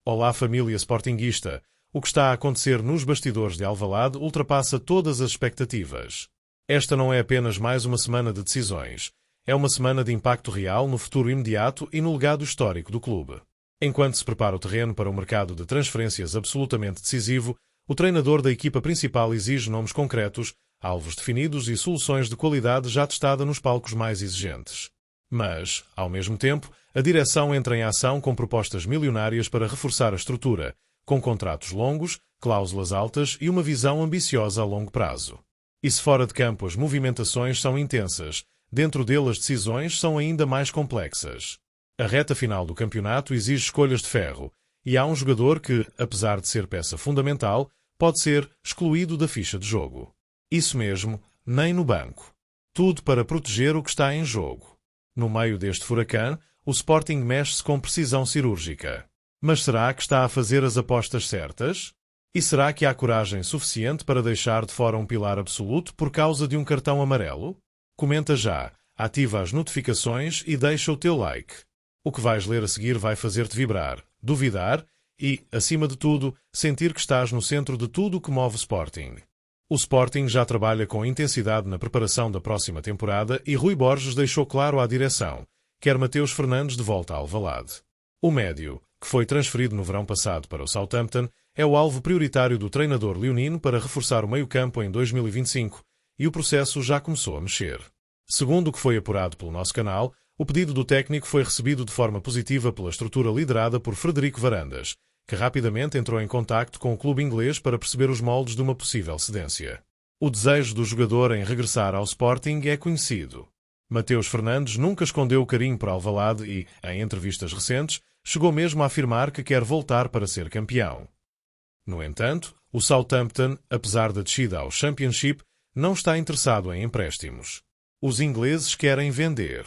Olá, família sportinguista. O que está a acontecer nos bastidores de Alvalade ultrapassa todas as expectativas. Esta não é apenas mais uma semana de decisões. É uma semana de impacto real no futuro imediato e no legado histórico do clube. Enquanto se prepara o terreno para um mercado de transferências absolutamente decisivo, o treinador da equipa principal exige nomes concretos, alvos definidos e soluções de qualidade já testada nos palcos mais exigentes. Mas, ao mesmo tempo, a direção entra em ação com propostas milionárias para reforçar a estrutura, com contratos longos, cláusulas altas e uma visão ambiciosa a longo prazo. E se fora de campo as movimentações são intensas, dentro dele as decisões são ainda mais complexas. A reta final do campeonato exige escolhas de ferro, e há um jogador que, apesar de ser peça fundamental, pode ser excluído da ficha de jogo. Isso mesmo, nem no banco. Tudo para proteger o que está em jogo. No meio deste furacão, o Sporting mexe-se com precisão cirúrgica. Mas será que está a fazer as apostas certas? E será que há coragem suficiente para deixar de fora um pilar absoluto por causa de um cartão amarelo? Comenta já, ativa as notificações e deixa o teu like. O que vais ler a seguir vai fazer-te vibrar, duvidar e, acima de tudo, sentir que estás no centro de tudo o que move o Sporting. O Sporting já trabalha com intensidade na preparação da próxima temporada e Rui Borges deixou claro à direção: quer Mateus Fernandes de volta a Alvalade. O médio, que foi transferido no verão passado para o Southampton, é o alvo prioritário do treinador leonino para reforçar o meio-campo em 2025 e o processo já começou a mexer. Segundo o que foi apurado pelo nosso canal, o pedido do técnico foi recebido de forma positiva pela estrutura liderada por Frederico Varandas, que rapidamente entrou em contacto com o clube inglês para perceber os moldes de uma possível cedência. O desejo do jogador em regressar ao Sporting é conhecido. Mateus Fernandes nunca escondeu o carinho por Alvalade e, em entrevistas recentes, chegou mesmo a afirmar que quer voltar para ser campeão. No entanto, o Southampton, apesar da descida ao Championship, não está interessado em empréstimos. Os ingleses querem vender.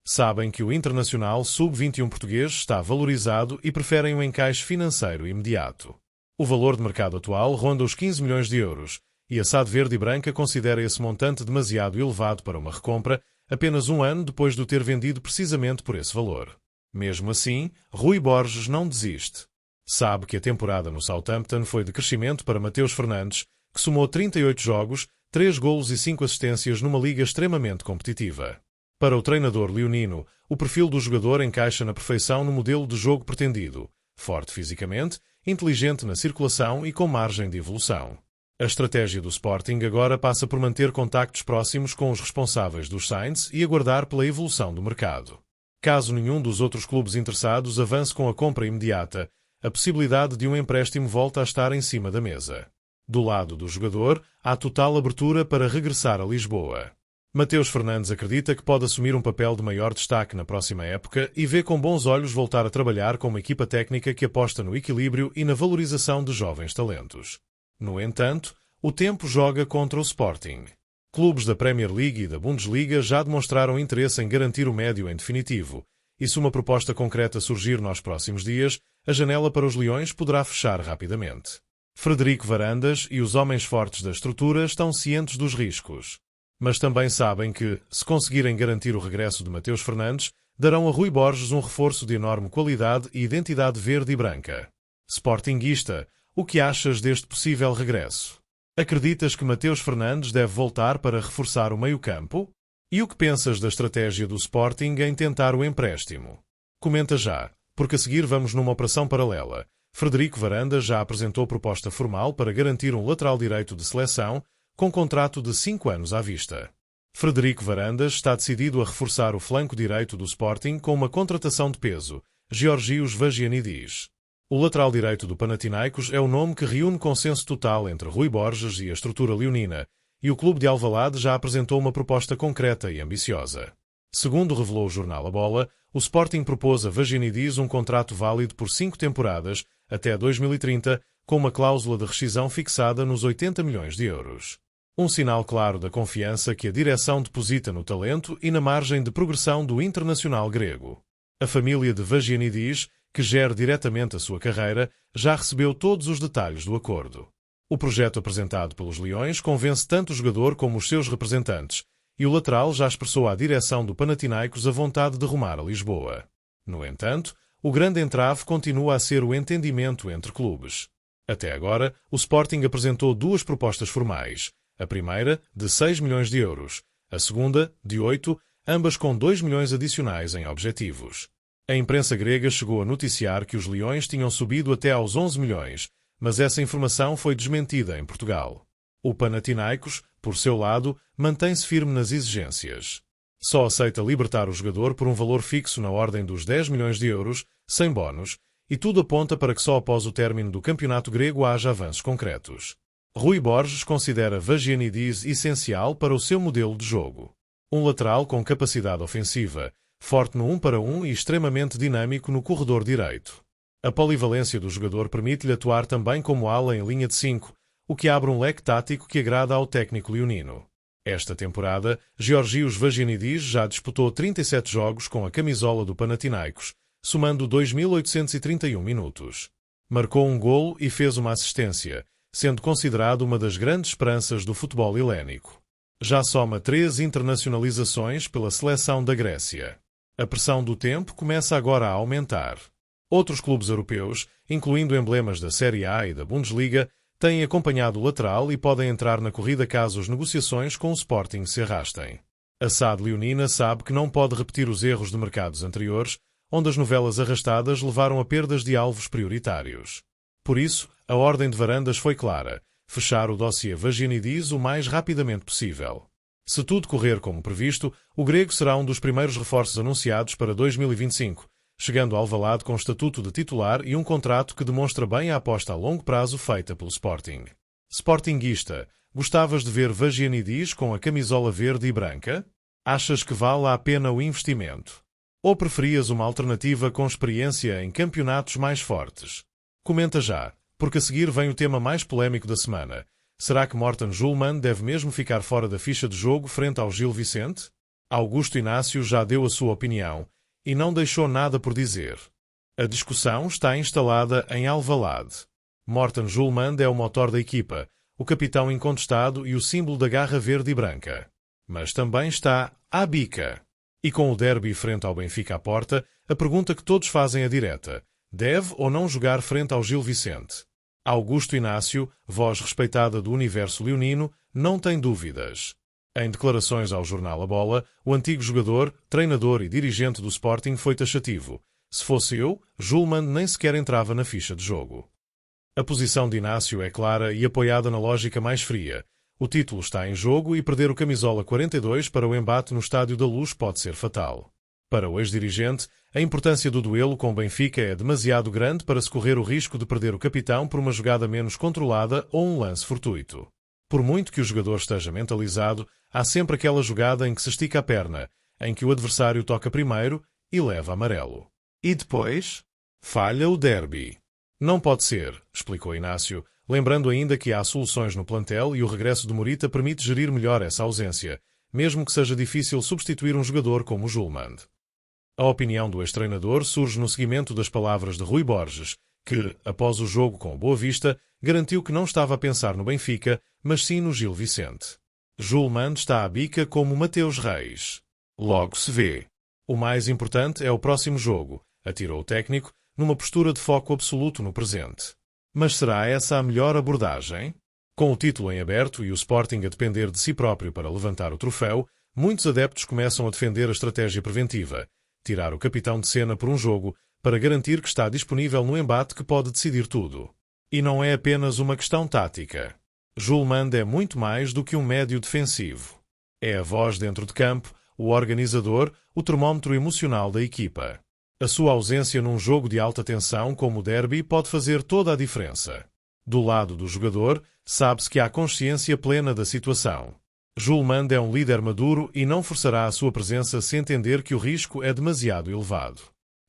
Sabem que o internacional sub-21 português está valorizado e preferem um encaixe financeiro imediato. O valor de mercado atual ronda os 15 milhões de euros e a SAD Verde e Branca considera esse montante demasiado elevado para uma recompra apenas um ano depois de o ter vendido precisamente por esse valor. Mesmo assim, Rui Borges não desiste. Sabe que a temporada no Southampton foi de crescimento para Mateus Fernandes, que somou 38 jogos, 3 golos e 5 assistências numa liga extremamente competitiva. Para o treinador leonino, o perfil do jogador encaixa na perfeição no modelo de jogo pretendido: forte fisicamente, inteligente na circulação e com margem de evolução. A estratégia do Sporting agora passa por manter contactos próximos com os responsáveis dos Saints e aguardar pela evolução do mercado. Caso nenhum dos outros clubes interessados avance com a compra imediata, a possibilidade de um empréstimo volta a estar em cima da mesa. Do lado do jogador, há total abertura para regressar a Lisboa. Mateus Fernandes acredita que pode assumir um papel de maior destaque na próxima época e vê com bons olhos voltar a trabalhar com uma equipa técnica que aposta no equilíbrio e na valorização de jovens talentos. No entanto, o tempo joga contra o Sporting. Clubes da Premier League e da Bundesliga já demonstraram interesse em garantir o médio em definitivo, e se uma proposta concreta surgir nos próximos dias, a janela para os Leões poderá fechar rapidamente. Frederico Varandas e os homens fortes da estrutura estão cientes dos riscos. Mas também sabem que, se conseguirem garantir o regresso de Mateus Fernandes, darão a Rui Borges um reforço de enorme qualidade e identidade verde e branca. Sportinguista, o que achas deste possível regresso? Acreditas que Mateus Fernandes deve voltar para reforçar o meio-campo? E o que pensas da estratégia do Sporting em tentar o empréstimo? Comenta já, porque a seguir vamos numa operação paralela. Frederico Varandas já apresentou proposta formal para garantir um lateral direito de seleção com contrato de 5 anos à vista. Frederico Varandas está decidido a reforçar o flanco direito do Sporting com uma contratação de peso: Georgios Vagianidis. O lateral direito do Panathinaikos é o nome que reúne consenso total entre Rui Borges e a estrutura leonina, e o clube de Alvalade já apresentou uma proposta concreta e ambiciosa. Segundo revelou o jornal A Bola, o Sporting propôs a Vagianidis um contrato válido por 5 temporadas, até 2030, com uma cláusula de rescisão fixada nos 80 milhões de euros. Um sinal claro da confiança que a direção deposita no talento e na margem de progressão do internacional grego. A família de Vagianidis, que gera diretamente a sua carreira, já recebeu todos os detalhes do acordo. O projeto apresentado pelos Leões convence tanto o jogador como os seus representantes, e o lateral já expressou à direção do Panathinaikos a vontade de rumar a Lisboa. No entanto, O grande entrave continua a ser o entendimento entre clubes. Até agora, o Sporting apresentou duas propostas formais. A primeira, de 6 milhões de euros. A segunda, de 8, ambas com 2 milhões adicionais em objetivos. A imprensa grega chegou a noticiar que os Leões tinham subido até aos 11 milhões, mas essa informação foi desmentida em Portugal. O Panathinaikos, por seu lado, mantém-se firme nas exigências. Só aceita libertar o jogador por um valor fixo na ordem dos 10 milhões de euros, sem bónus, e tudo aponta para que só após o término do campeonato grego haja avanços concretos. Rui Borges considera Vagianidis essencial para o seu modelo de jogo. Um lateral com capacidade ofensiva, forte no 1 para 1 e extremamente dinâmico no corredor direito. A polivalência do jogador permite-lhe atuar também como ala em linha de 5, o que abre um leque tático que agrada ao técnico leonino. Esta temporada, Georgios Vagianidis já disputou 37 jogos com a camisola do Panathinaikos, somando 2.831 minutos. Marcou um golo e fez uma assistência, sendo considerado uma das grandes esperanças do futebol helénico. Já soma 3 internacionalizações pela seleção da Grécia. A pressão do tempo começa agora a aumentar. Outros clubes europeus, incluindo emblemas da Série A e da Bundesliga, têm acompanhado o lateral e podem entrar na corrida caso as negociações com o Sporting se arrastem. A SAD leonina sabe que não pode repetir os erros de mercados anteriores, onde as novelas arrastadas levaram a perdas de alvos prioritários. Por isso, a ordem de varandas foi clara: fechar o dossiê Vagianidis o mais rapidamente possível. Se tudo correr como previsto, o grego será um dos primeiros reforços anunciados para 2025, chegando ao Alvalade com estatuto de titular e um contrato que demonstra bem a aposta a longo prazo feita pelo Sporting. Sportinguista, gostavas de ver Vagianidis com a camisola verde e branca? Achas que vale a pena o investimento? Ou preferias uma alternativa com experiência em campeonatos mais fortes? Comenta já, porque a seguir vem o tema mais polémico da semana. Será que Morten Julman deve mesmo ficar fora da ficha de jogo frente ao Gil Vicente? Augusto Inácio já deu a sua opinião e não deixou nada por dizer. A discussão está instalada em Alvalade. Morten Julman é o motor da equipa, o capitão incontestado e o símbolo da garra verde e branca. Mas também está à bica. E com o derby frente ao Benfica à porta, a pergunta que todos fazem é direta: deve ou não jogar frente ao Gil Vicente? Augusto Inácio, voz respeitada do universo leonino, não tem dúvidas. Em declarações ao jornal A Bola, o antigo jogador, treinador e dirigente do Sporting foi taxativo: se fosse eu, Julman nem sequer entrava na ficha de jogo. A posição de Inácio é clara e apoiada na lógica mais fria. O título está em jogo e perder o camisola 42 para o embate no Estádio da Luz pode ser fatal. Para o ex-dirigente, a importância do duelo com o Benfica é demasiado grande para se correr o risco de perder o capitão por uma jogada menos controlada ou um lance fortuito. Por muito que o jogador esteja mentalizado, há sempre aquela jogada em que se estica a perna, em que o adversário toca primeiro e leva amarelo. E depois? Falha o derby. Não pode ser, explicou Inácio, lembrando ainda que há soluções no plantel e o regresso de Morita permite gerir melhor essa ausência, mesmo que seja difícil substituir um jogador como o Julman. A opinião do ex-treinador surge no seguimento das palavras de Rui Borges, que, após o jogo com o Boa Vista, garantiu que não estava a pensar no Benfica, mas sim no Gil Vicente. Julman está à bica como Mateus Reis. Logo se vê. O mais importante é o próximo jogo, atirou o técnico, numa postura de foco absoluto no presente. Mas será essa a melhor abordagem? Com o título em aberto e o Sporting a depender de si próprio para levantar o troféu, muitos adeptos começam a defender a estratégia preventiva: tirar o capitão de cena por um jogo, para garantir que está disponível no embate que pode decidir tudo. E não é apenas uma questão tática. Julman é muito mais do que um médio defensivo. É a voz dentro de campo, o organizador, o termómetro emocional da equipa. A sua ausência num jogo de alta tensão como o derby pode fazer toda a diferença. Do lado do jogador, sabe-se que há consciência plena da situação. Julman é um líder maduro e não forçará a sua presença se entender que o risco é demasiado elevado.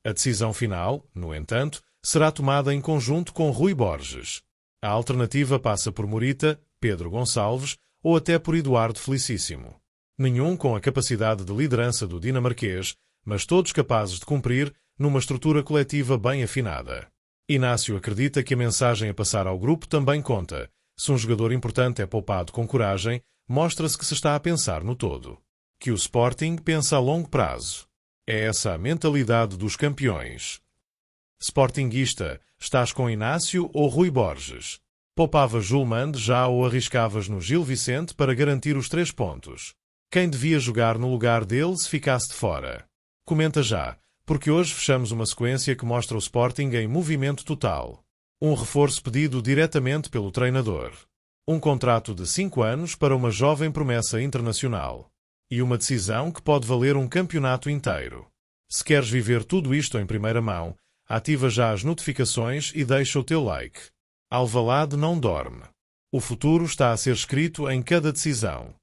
A decisão final, no entanto, será tomada em conjunto com Rui Borges. A alternativa passa por Morita, Pedro Gonçalves ou até por Eduardo Felicíssimo. Nenhum com a capacidade de liderança do dinamarquês, mas todos capazes de cumprir numa estrutura coletiva bem afinada. Inácio acredita que a mensagem a passar ao grupo também conta. Se um jogador importante é poupado com coragem, mostra-se que se está a pensar no todo. Que o Sporting pensa a longo prazo. É essa a mentalidade dos campeões. Sportinguista, estás com Inácio ou Rui Borges? Poupavas Julmand já ou arriscavas no Gil Vicente para garantir os 3 pontos? Quem devia jogar no lugar dele se ficasse de fora? Comenta já, porque hoje fechamos uma sequência que mostra o Sporting em movimento total. Um reforço pedido diretamente pelo treinador. Um contrato de 5 anos para uma jovem promessa internacional. E uma decisão que pode valer um campeonato inteiro. Se queres viver tudo isto em primeira mão, ativa já as notificações e deixa o teu like. Alvalade não dorme. O futuro está a ser escrito em cada decisão.